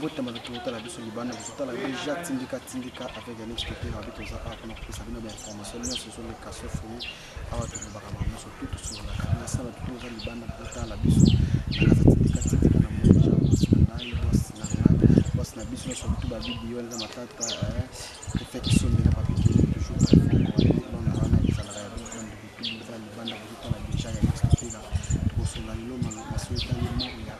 mbote malotota la biso libanda kuzota la déjà tindika avec un expliqué la bito za a pour ça bien information mais ce sont les cas fruits awa to ba kama so tout sur la kabila sala to za libanda kuzota la biso na kasa tindika na moja boss na biso sur tout ba vidéo na matata réflexion de la papier toujours on a ça la libanda kuzota la déjà ya expliqué la to sur la loma na souhaita le moria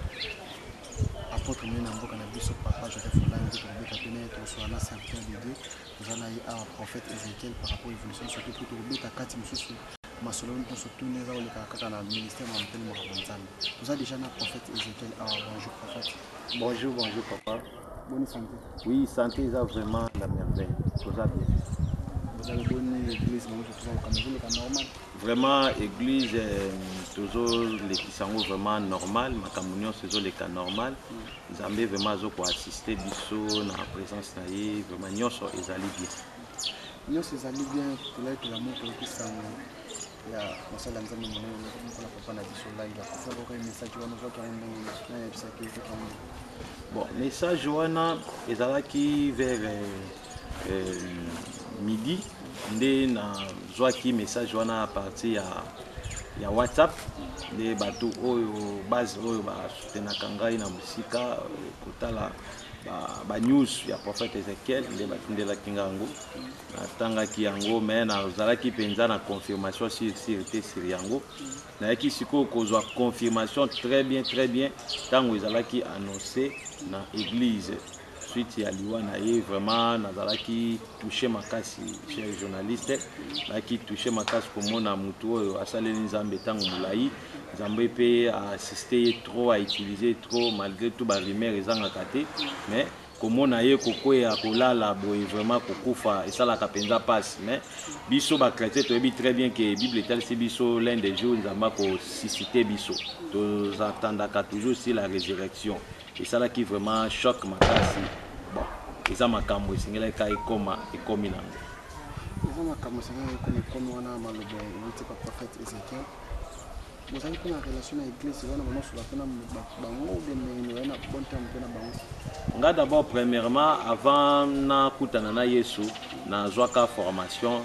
apôtre mena mboka na biso papa je fais là ndio kubeka penetre sur la sanctuaire de Dieu nous allons y avoir prophète Ézéchiel par rapport à l'évolution surtout pour kubeka kati msusu masoloni pour surtout neza ole kaka na ministère na mpeni mwa bonzana nous a déjà na prophète Ézéchiel bonjour prophète bonjour papa bonne santé oui santé ça vraiment la merveille tout ça bien vous avez bonne église bon tout ça au Cameroun est normal vraiment église toujours les qui sont vraiment normal makamunyo c'est les cas normal Zambé vraiment zo pour assister biso na présence na ye vraiment nyonso ezali bien nyonso ezali bien to la moto qui sang ya masala nzambe monene na papa na biso là il va faire aucun message wana voki na ya bisa ki bon message wana ezalaki vers midi nde na zwaki message wana à partir ya WhatsApp de bato oyo base oyo ba soutenaka ngai na musika kotala ba news ya prophète Ézéchiel nde batundelaki ngango natangaki yango mais nazalaki penza na confirmation sur yango nayaki sikoyo kozwa confirmation très bien ntango ezalaki annoncé na église suite ya liwa na ye vraiment nazalaki touché makasi cher journaliste naki touché makasi komona mutu oyo asaleli nzambe ntango molai nzambe mpe assisté trop à utiliser trop malgré tout ba rumeur ezangaka te mais komona ye kokoya kolala boye vraiment kokufa esalaka penza passe mais biso ba chrétien toyebi très bien que bible etalisi biso l'un des jours nzambe kosusciter biso tozatandaka toujours sur la résurrection esalaki vraiment choc makasi bon eza makambo esengelaka ekomi nango eza makambo esengelaka ekomi wana maloba euti pa prophète Ézéchiel vous avez une relation avec l'église wana vraiment sur la pena bango bien wana bon terme pena bango nga d'abord premièrement avant na kutana na Yesu na zwaka formation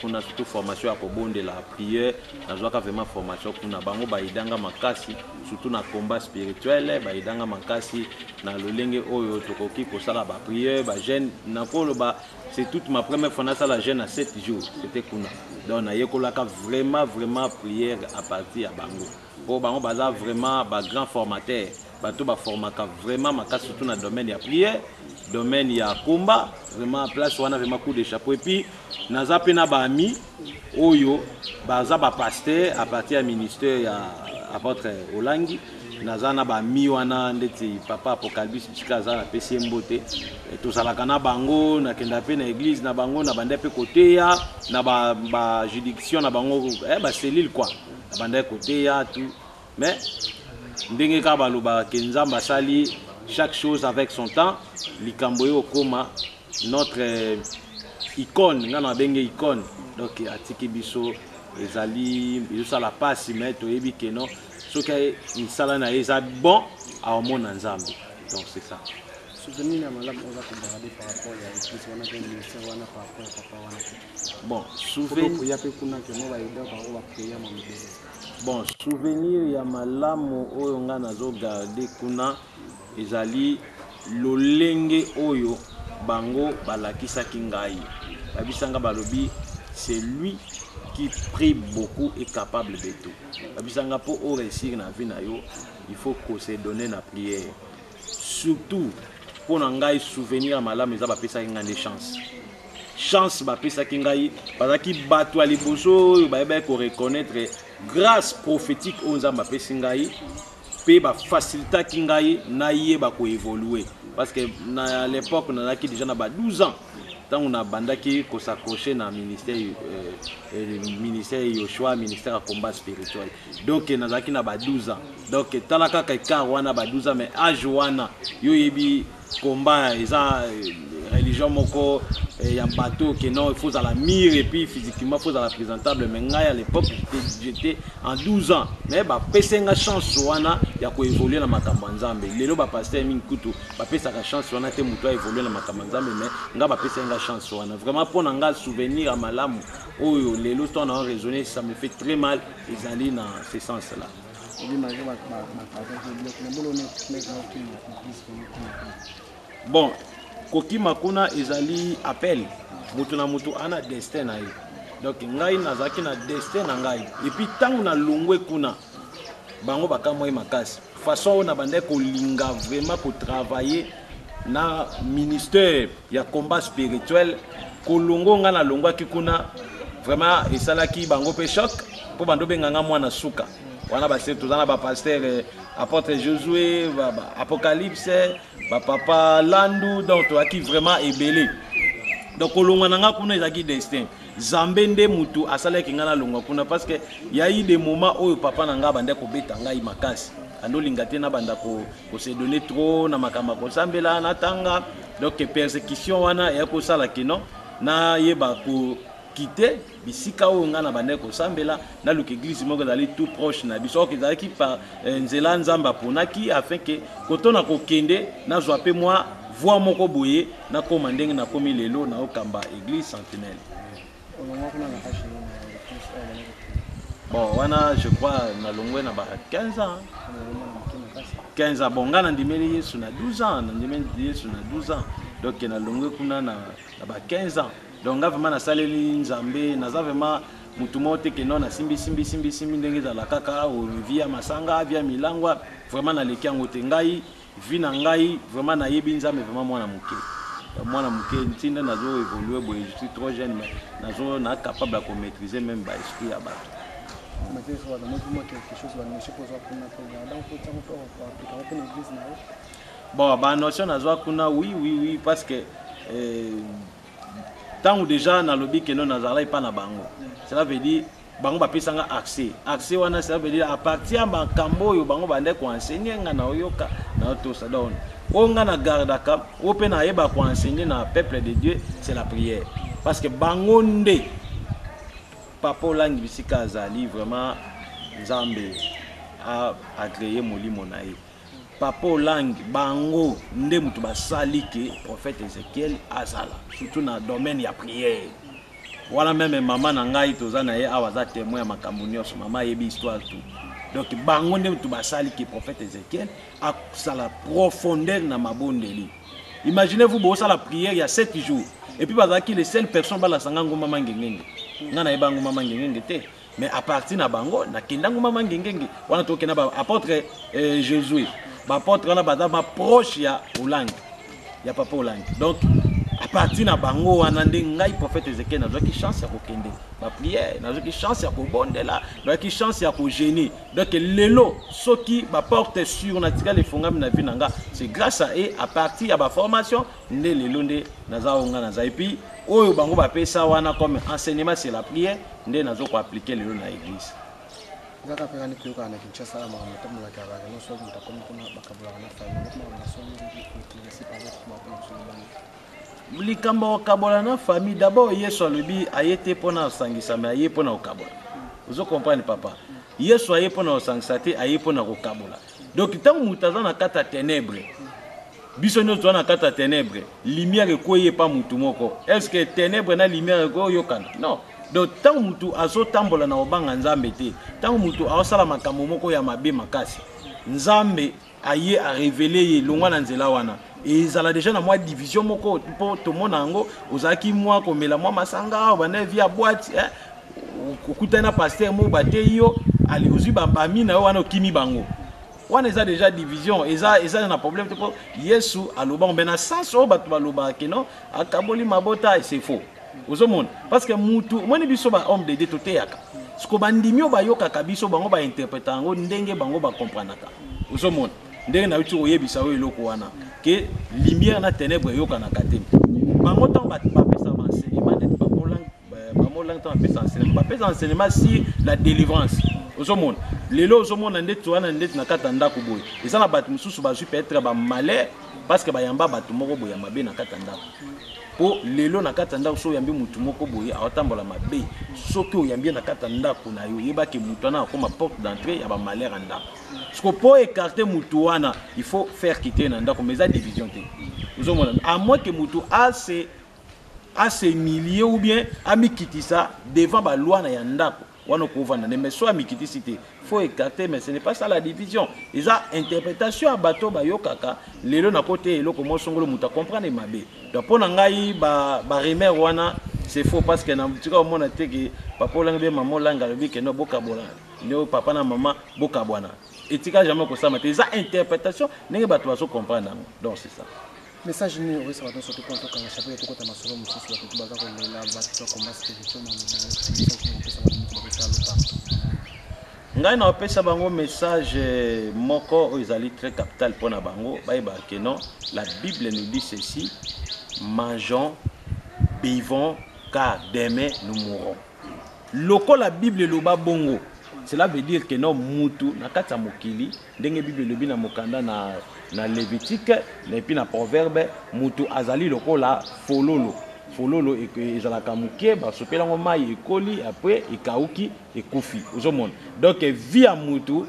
kuna surtout formation ya kobonde la prière na zwaka vraiment formation kuna bango baidanga makasi surtout na combat spirituel baidanga makasi na lolenge oyo tokoki kosala ba prière ba jeune na koloba c'est toute ma première fois na sala jeune à 7 jours c'était kuna donc na yekolaka vraiment prière à partir ya bango pour bango baza vraiment ba grand formateur bato ba formaka vraiment makasi surtout na domaine ya prière domaine ya combat vraiment place wana vraiment coup de chapeau et puis naza pe na ba ami oyo baza ba pasteur à partir ya ministère ya apôtre Olangi naza na ba mi wana ndeti papa Apocalypse chikaza na pesi mbote tozalaka na bango na kenda pe na église na bango na bande pe côté ya na ba juridiction na bango ba cellule quoi na bande côté ya tout mais ndenge ka baloba ke nzamba sali chaque chose avec son temps likambo yo koma notre icône ngana benge icône donc atiki biso ezali biso la passe mais toyebi ke non soki insala na eza bon à mona nzambe donc c'est ça souvenir ya malamu oza kobarade par rapport ya église wana pe ministère wana par rapport ya papa wana bon souvenir ya pe kuna ke no ba ida ba ko ba prier ma mbele bon souvenir ya malamu oyo nga nazo garder kuna ezali lolenge oyo bango balakisaki ngai babisanga balobi c'est lui qui prie beaucoup et capable de tout babisanga pour réussir na vie na yo il faut qu'on se donne na prière surtout pour ngai souvenir ya malamu eza bapesaki ngai des chance bapesaki ngai bazaki bato ya liboso oyo bayebaki koreconnaître grâce prophétique oyo nzambe apesi ngai mpe bafacilitaki ngai nayeba koévolue parce que na l'époque nazalaki déjà na ba 12 ans ntango nabandaki kosaccroche na ministère Yoshua ministère ya combat spirituel donc nazalaki na ba 12 ans donc talaka kaka wana ba 12 ans mais âge wana yo yebi combat eza religion moko ya bateau que non il faut à la mire et puis physiquement il faut à la présentable mais ngai à l'époque j'étais en 12 ans mais ba pesenga chance wana ya ko évoluer na makambo nzambe lelo ba pasteur minkutu ba pesaka chance wana te muto évoluer na makambo nzambe mais nga ba pesenga chance wana vraiment pour nga souvenir à malamu oyo lelo to na raisonner ça me fait très mal ils allaient dans ce sens là. Bon, koki makuna ezali appel mutu na mutu ana destin na ye donc ngai nazaki na destin na ngai et puis tangu na longwe kuna bango bakamwa makasi façon na bande ko linga vraiment ko travailler na ministère ya combat spirituel ko longo nga na longwa kikuna vraiment esalaki bango pe choc po bando benganga mwana suka wana ba c'est tozana ba pasteur apôtre Josué apocalypse ba papa Landu donc toi qui vraiment ebelé donc kolonga nanga kuna ezaki destin zambe nde mutu asalaki ngana longa kuna parce que il y a eu des moments où papa nanga bande ko beta ngai makasi ando lingate na banda ko se donner trop na makama ko sambela na tanga donc persécution wana ya ko sala kino na yeba ko quitter bisika o ngana bande ko sambela na luka église moko dali tout proche na biso ki dali ki par nzela nzamba ponaki afin que kotona ko kende na zwa pe moi voir moko boye na koma ndenge na komi lelo na okamba église sentinelle. Bon wana je crois na longwe na ba 15 ans 15 ans bon ngana ndimeli Yesu na 12 ans na ndimeli Yesu na 12 ans donc na longwe kuna na ba 15 ans donc vraiment na saleli nzambe naza vraiment mutu mote ke non na simbi ndenge za la kaka o via masanga via milangwa vraiment na leki yango te ngai vi na ngai vraiment na yebi nzambe vraiment mwana muke ntinda nazo évoluer boye je suis trop jeune mais nazo na capable de maîtriser même ba esprit ya bato. Bon ba notion nazo kuna oui parce que tant déjà na lobby que non nazala pas na bango cela veut dire bango ba pesanga accès wana ça veut dire à partir ba kambo yo bango bande ko enseigner nga na oyoka na to ça donne o nga na gardaka o pe na yeba ko enseigner na peuple de Dieu c'est la prière parce que bango nde papa langi bisika azali vraiment nzambe a agréé molimo na ye papa langi bango nde mutu basali ke prophète Ézéchiel azala surtout na domaine ya prière voilà même maman na ngai tozana ye awaza témoin ya makambo nyonso mama yebi histoire tout donc bango nde mutu basali ke prophète Ézéchiel a sala profondeur na mabondeli imaginez-vous bo sala prière il y a 7 jours et puis bazaki les seules personnes bala sanga ngoma mangengenge ngana ye bango mama ngengenge te mais à partir na bango na kindango mama ngengenge wana tokena ba apôtre Josué ba apôtre wana baza ba proche ya Olangi ya papa Olangi donc à partir na bango wana nde ngai prophète Ézéchiel na zoki chance ya kokende ba prière na zoki chance ya kobondela na zoki chance ya ko gêner donc lelo soki ba porte sur na tika le fongami na vie nanga c'est grâce à eux à partir ya ba formation nde lelo nde naza onga naza et puis oyo bango ba pesa wana comme enseignement sur la prière nde nazo ko appliquer lelo na église. Zaka pekani kuyoka na Kinshasa la mama tamu la kabaka no so mutakomi kuna bakabula na famille kuma na so ni si pas pour likambo kabola na famille d'abord Yesu alobi ayete pona osangisa mais aye pona okabola vous comprenez papa Yesu aye pona osangisa te aye pona kokabola donc tant mutaza na kata ténèbres biso nyoto na kata ténèbres lumière ekoye pa mutu moko est-ce que ténèbres na lumière ekoyo kana non donc tant mutu azo tambola na obanga nzambe te tant mutu asala makambo moko ya mabe makasi nzambe aye a révéler ye longwa na nzela wana et ça a déjà na moi division moko pour tout monde ango ozaki moi komela moi masanga bana via boîte okutana pasteur mo bate yo ali ozu bambami na wana okimi bango wana eza déjà division eza na problème pour Yesu aloba mbena sans o batu baloba keno akaboli mabota c'est faux ozomona parce que mutu moni biso ba homme de Dieu toteyaka siko bandimio ba yoka kabiso bango ba interpréter ngo ndenge bango ba comprendre ka ozomona ndenge na utu oyebisa o eloko wana que lumière na ténèbres yoka na katem bango tant ba pesa enseignement de ba molang tant pesa enseignement si la délivrance ozomona lelo ozomona ndeti wana ndeti na kata ndako boye eza na bato mosusu bazwi peut-être ba malheur parce que bayamba bato moko boye mabe na kata ndako po lelo na kata ndako so yambi mutu moko boye atambola mabe soki oyambi na kata ndako na yo yebaki mutu wana akoma porte d'entrée ya ba malheur en ndako parce que pour écarter mutu wana il faut faire quitter na ndako mais ça division te ozomona à moins que mutu a se millier ou bien a mikitisa devant ba loi na ya ndako wana ko vanda mais soit mikitisité faut écarter mais ce n'est pas ça la division ils a interprétation à bateau ba yokaka lelo na côté eloko mo songolo muta comprendre mabe donc pona ngai ba remer wana c'est faux parce que na tika mona teke papa langa maman langa lobi que no boka bola no papa na maman boka bwana etika jamais ko ça mais ils a interprétation nenge bato baso comprendre donc c'est ça message ni oui ça va surtout quand on a chapeau tout comme masolo mususu ba tout baza ko lela ba tout comme spirituel ngai na opesa bango message moko ezali très capital pour na bango bayeba que non la Bible nous dit ceci mangeons buvons car demain nous mourrons loko la Bible loba bongo cela veut dire que non mutu na kata mokili ndenge Bible lobi na mokanda na Lévitique et puis na proverbe mutu azali lokola fololo et ezalaka muke ba sopela ngo mai ekoli après ekauki ekufi ozomona donc vie ya mutu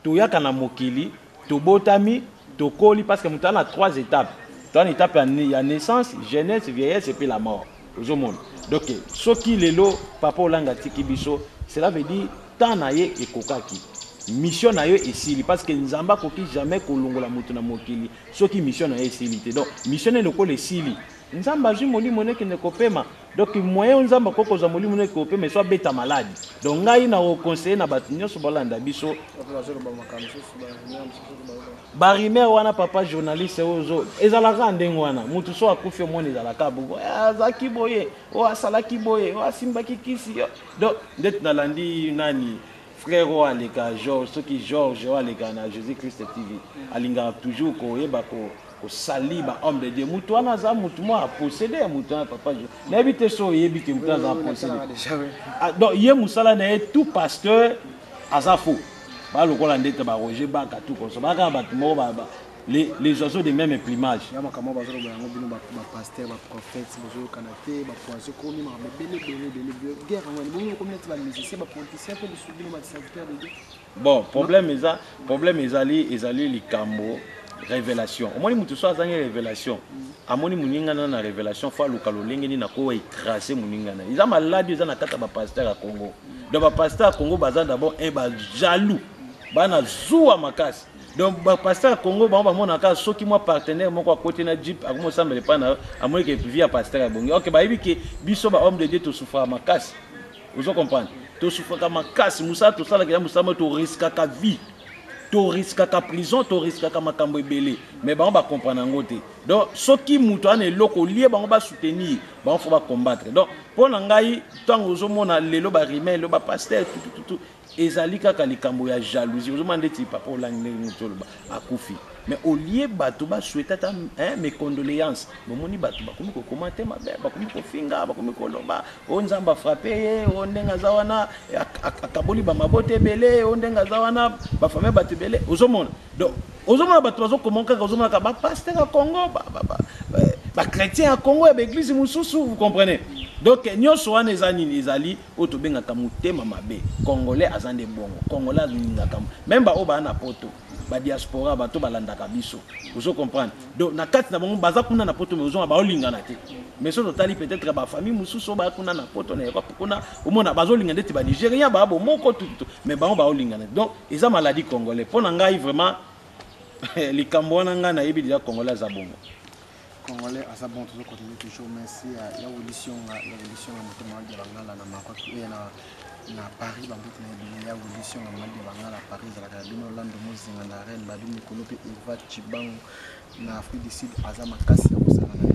toyaka na mokili tobotami tokoli parce que mutu ana 3 étapes dans l'étape ya naissance jeunesse vieillesse et puis la mort ozomona donc soki lelo papa olanga tiki biso cela veut dire tant na ye ekokaki mission na yo esili parce que nzamba koki jamais kolongola mutu na mokili soki mission na ye esili te donc mission le ko le sili nzamba ju molimo ne ne kopema donc moyen nzamba koko za molimo ne kopema soit beta malade donc ngai na conseiller na batu nyoso bolanda biso barimer wana papa journaliste ozo ezalaka ndengo wana mutu so akufi omone ezalaka bugo azaki boye o asalaki boye o asimbaki kisi donc ndet nalandi nani frère o aleka Georges soki Georges o aleka na Jésus Christ TV alinga toujours ko yeba ko sali ba homme de Dieu mutu wana za mutu mo a posséder mutu na papa na bité so yebi ke mutu za posséder donc ye musala na tout pasteur azafo ba lokola ndete ba Roger ba ka tout comme ça ba ka ba mo ba les oiseaux de même plumage ya makamo ba zo ba ngo bino ba pasteur ba prophète bozo kanate ba poisson ko mi ma bele guerre ngani bo ko net ba musicien ba politicien pe de bino ba serviteur de Dieu bon problème ezali likambo révélation omoni mutu so azangi révélation amoni muningana na révélation fa lukalo lengeni na ko écraser muningana iza maladi iza na kata ba pasteur à Congo donc ba pasteur à Congo baza d'abord ba jaloux bana zuwa makasi donc ba pasteur à Congo ba mona ka soki moi partenaire moko à côté na jeep akomo sambele pa na amoni ke via pasteur à bongi OK ba yebi ke biso ba homme de Dieu to souffra makasi vous comprendre to souffra makasi musa to sala ke musa to risque ka vie to risque ka prison to risque ka makambo ebele mais ba on va comprendre ngote donc soki muto ane loko lié ba on va soutenir ba on faut ba combattre donc pour ngai tango ozomona lelo ba rimel lo ba pasteur tout ezali kaka likambo ya jalousie ozomanda ti papa olangi muto lo akufi mais au lieu bato ba souhaiter mes condoléances bomoni bato ba komi ko commenter mabe ba komi ko finga ba komi ko loba o nzamba frapper o ndenga zawana akaboli ba mabote belé o ndenga zawana ba famille bato belé ozomona donc ozomona bato bazo komonka ozomona ka ba pasteur à Congo ba chrétien à Congo et l'église mususu vous comprenez donc nyonso wana ezali oto benga ka mutema mabe congolais azande bongo congolais alinga kam même ba oba na poto ba diaspora bato balandaka biso vous comprenez donc na kati na bango baza kuna na poto mais ozonga ba olingana te mais so totali peut-être ba famille mususu ba kuna na poto na kuna omona bazolinga ndeti ba Nigérien ba bo moko tout mais ba olingana donc eza maladie congolais pona ngai vraiment likambo wana nga na yebi déjà congolais za bongo Congolais à sa bon toujours continuer toujours merci à la révolution à motema de bangala na makoti et na Paris ba mbote na ya révolution na mali de bangala Paris za la bino lando mozinga na reine ba bino kolope Eva Chibango na Afrique du Sud azama kasi ya kosala na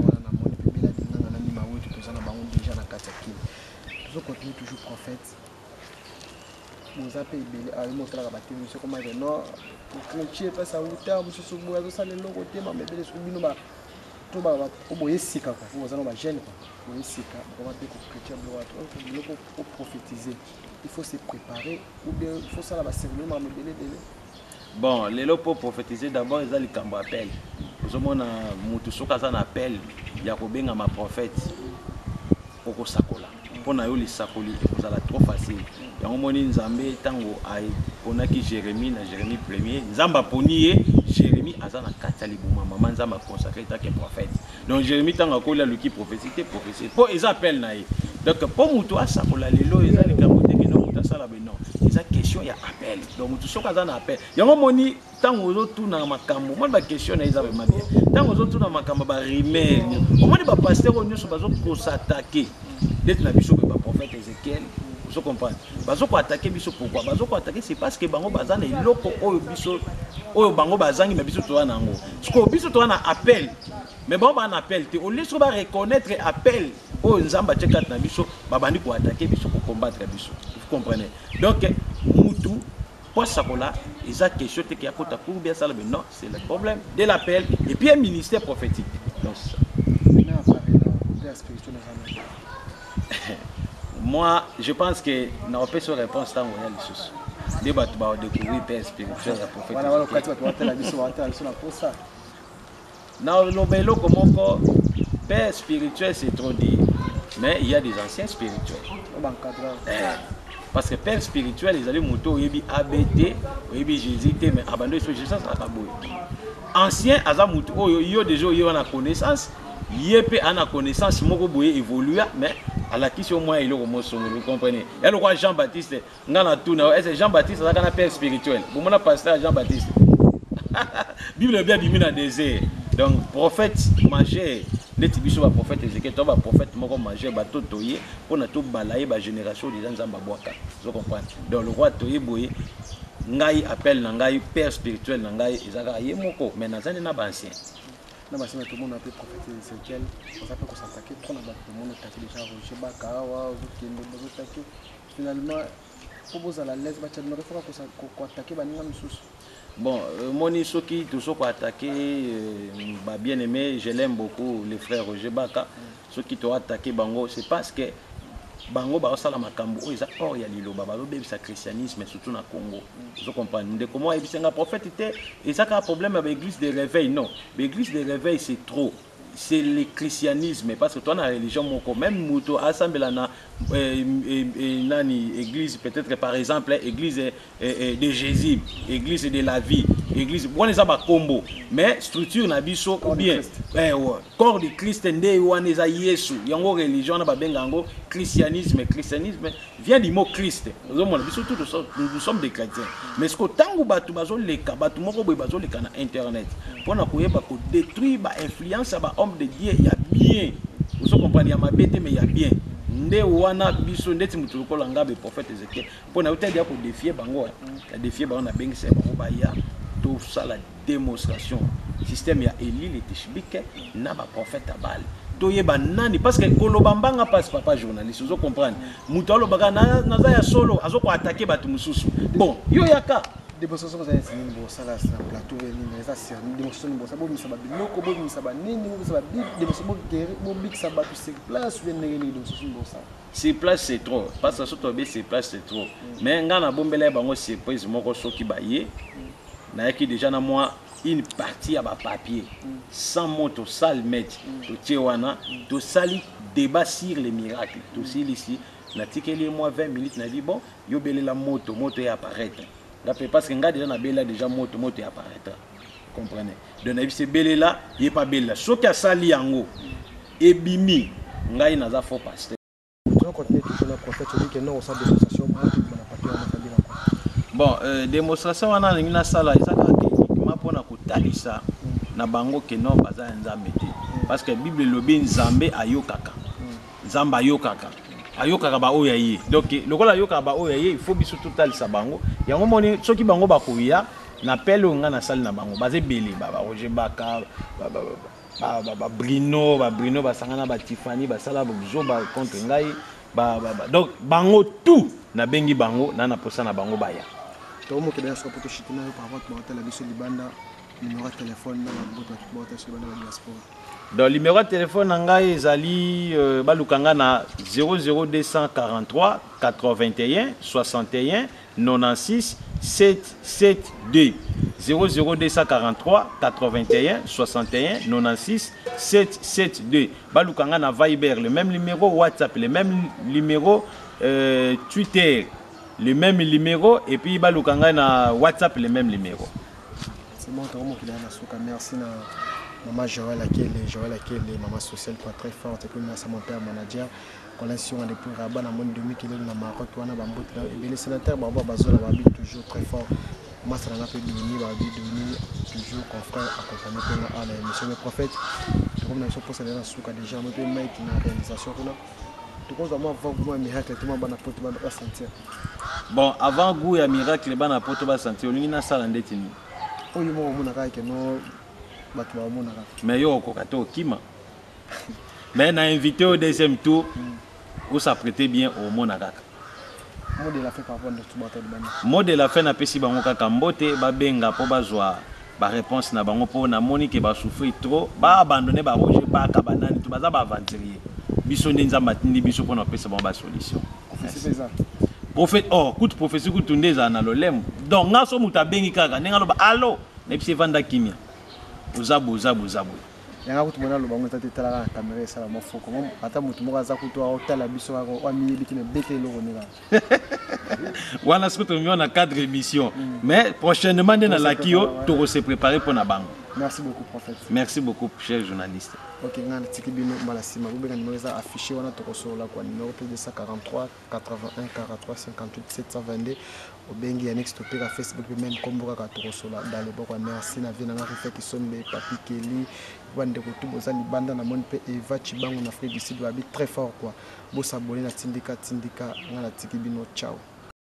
wana na moni pe bila dinga na nima wetu tozana bango déjà na kati ya kili toujours continuer toujours prophète vous appelez belé à montrer la bataille monsieur comment non chrétien pas ça ou ta monsieur so boya so sale loko tema mebele so bino ba surtout ba oboye sika quoi vous allons ba jeune quoi oboye sika on va te chrétien pour prophétiser il faut se préparer ou bien il faut ça la cérémonie ma belé belé. Bon, les lots pour prophétiser d'abord ils ont les cambo appel. Nous avons mutu soka ça appel ya ko benga ma prophète. Oko sakola. Pona yo li sakoli ça la trop facile. Ya omoni nzambe tango ai ponaki Jérémie na Jérémie 1er nzamba ponié Jérémie azana katali buma maman nzamba consacré ta que prophète. Donc Jérémie tango ko la luki prophétique prophétie. Po ils appellent na ye. Donc pour mutu asakola lelo ils ont les cambo te que non mutasala be non. Ils a question ya appel. Donc mutu soka azana appel. Ya omoni tango zo tuna makambo moi ba question na ils avaient bien. Tango zo tuna makambo ba rimer. Omoni ba pasteur onyo bazo ko s'attaquer. D'être la biso ba prophète Ézéchiel. Vous comprenez? Bazo ko attaquer biso pourquoi? Bazo ko attaquer c'est parce que bango bazana eloko oyo biso oyo bango bazangi mais biso to wana ngo. Siko biso to wana appel. Mais bon ba appel te au lieu de reconnaître appel oyo nzamba tchekat na biso babandi ko attaquer biso ko combattre biso. Vous comprenez? Donc mutu pour ça là, ils ont question qui a côté pour bien ça non, c'est le problème de l'appel et puis un ministère prophétique. Donc ça. Moi, je pense que n'a pas sur réponse tant on y a les choses. Les bateaux va découvrir père spirituel la prophétie. Voilà, quand tu vas te la mission, pour ça. Non, le bello comme encore père spirituel c'est trop dit, mais il y a des anciens spirituels. Parce que père spirituel, ils allaient monter au Yebi ABT, au Yebi Jésus, mais abandonné sur Jésus, ça a acabé. Ancien, Azamout, il y a déjà une connaissance, il y a une connaissance, il y a évolué, mais à la question, moi, il y a un mot, vous comprenez. Il y a le roi Jean-Baptiste, est-ce que Jean-Baptiste, c'est un père spirituel? Vous m'avez pasteur Jean-Baptiste. Bible est bien du dans le désert. Donc, prophète majeur. Les tibissos va prophète Ézéchiel, toi va prophète moko majeur bato toyé pour na to balayer ba génération des nzamba boaka. Vous comprenez? Donc le roi toyé boyé ngai appelle na ngai père spirituel na ngai ezaka ye moko mais na zane na ba ancien. Na ba tout le monde appelle prophète Ézéchiel, on s'appelle qu'on s'attaquer pour na ba tout le monde attaquer déjà Roger Baka wa okende bazo attaquer. Finalement pour vous à la l'aise ba tellement faut qu'on attaquer ba ninga misusu. Bon, Moni Soki, tout ce qui a attaqué, bien aimé, je l'aime beaucoup, le frère Roger Baka. Ceux qui t'ont attaqué, Bango, c'est parce que Bango, Barosala Makambo, ils ont or, il y a l'île, c'est christianisme, surtout dans le Congo. Vous comprenez? Comment un prophète était, et ça a un problème avec l'église des réveils, non. L'église des réveils, c'est trop. C'est le christianisme, parce que toi, dans la religion, même Mouto, assemblée nani église, peut-être par exemple, église de Jésus, église de la vie, église, bon, les abats combo, mais structure n'a biso ou bien, corps de Christ, ndé ou aneza Yesu, yango religion n'a pas bengango, christianisme vient du mot Christ. Nous sommes des chrétiens, mais ce que tant que batu bazo leka, batu moko boy bazo leka na internet, pour na koyeba ko détruire ba influence ba homme de Dieu, il y a bien, vous comprenez, il y a ma bête mais il y a bien. Nde wana biso ndeti mutu lokola ngabe prophète Ézéchiel pona utedi ko défier bango ya défier bango na bengisa bango ba ya to ça la démonstration système ya Élie le Tishbike na ba prophète Abal to yeba nani parce que koloba mbanga passe papa journaliste vous comprendre mutu alobaka na za ya solo azoko attaquer batu mususu bon yo yaka démonstration vous avez fini bon ça là c'est un plateau ni ça c'est démonstration bon ça bon mi ça ba biloko bon mi ça ba nini bon ça ba démonstration bon big ça ba tout sur place ou bien négé démonstration bon ça sur place c'est trop parce que surtout sur place c'est trop mais ngana bombela bango surprise moko soki ba ye na yaki déjà na moi une partie à ba papier sans moto sale mettre to tchewana to sali débat sur les miracles to ici na tikeli moi 20 minutes na dit bon yo belela moto et apparaître. Parce que déjà moto apparaîtra. Comprenez? Donc c'est belé là, il est pas belé là. Ce qui a sali yango et bimi, ngai naza faux pasteur. Bon, démonstration on a une sala ezaka techniquement pour na kotalisa na bango ke non baza nzambe te. Parce que Bible lobi nzambe ayokaka. Nzamba ayokaka. Ayokaka ba oya ye. Donc lokola ayokaka ba oya ye, il faut biso total sa bango. Yango moni soki bango ba koya na pele nga na salle na bango. Baze belé ba Roger Baka ba Bruno ba sangana ba Tiffany ba sala ba zo ba contre ngai donc bango tout na bengi bango na posa na bango ba ya. To mo ke bien so poto chitina par rapport à la biso libanda numéro de téléphone na baboto bakibota sur bana diaspora. Donc numéro de téléphone ngai ezali balukanga na 00243 81 61 96 772 00243 81 61 96 772 balukanga na Viber le même numéro, WhatsApp le même numéro, Twitter le même numéro et puis balukanga na WhatsApp le même numéro. C'est bon vraiment qu'il a na souka merci na maman Joël Akele maman sociale quoi très forte et puis merci à mon père manager relation avec pour Rabat na monde demi qui est na Maroc wana bambote et les sénateurs baba bazola babi toujours très fort moi ça n'a pas doni babi doni toujours confrère accompagné par la monsieur le prophète comme na suppose na souka déjà moi puis Mike na réalisation kuna tout comme moi avant goût miracle tout bana poto bana sentir bon avant goût ya miracle bana poto ba sentir olingi na sala ndetini oyo mo mona ka no. Mais yo kokato kima. Mais na invité au deuxième tour où ça prêtait bien au monakaka. Mot de la fin par rapport à tout bateau de bana. Mot de la fin na pesi bango kaka mbote ba benga po bazwa ba réponse na bango po na moni ke ba souffrir trop ba abandonner ba roger ba ka banani tout baza ba aventurier. Biso ndenza matindi biso po na pesa ba solution. C'est ça. Prophète oh coup professeur coup tundeza na lolem. Donc ngaso muta bengi kaka nenga lo ba allo na pesi vanda kimia. Uzabu. Yanga kutumona lo bango tata tala la caméra ça la mofoko mom ata mutu moko aza kutu otala biso wa miyeli kine bete lo nela. Wana ce que tu na cadre émission mais prochainement dans la kio to se préparer pour na bango. Merci beaucoup prophète. Merci beaucoup cher journaliste. OK ngana tikibino malasima kubeka numéro za affiché wana to kosola kwa numéro 243 81 43 58 722 obengi ya next topic à Facebook même kombo kaka to kosola dans le boko merci na vie na ngari qui sonne papi Kelly wande ko tout boza libanda na mon pe Eva Chibango na Afrique du Sud va très fort quoi. Bo s'abonner na tindika ngana tikibino ciao.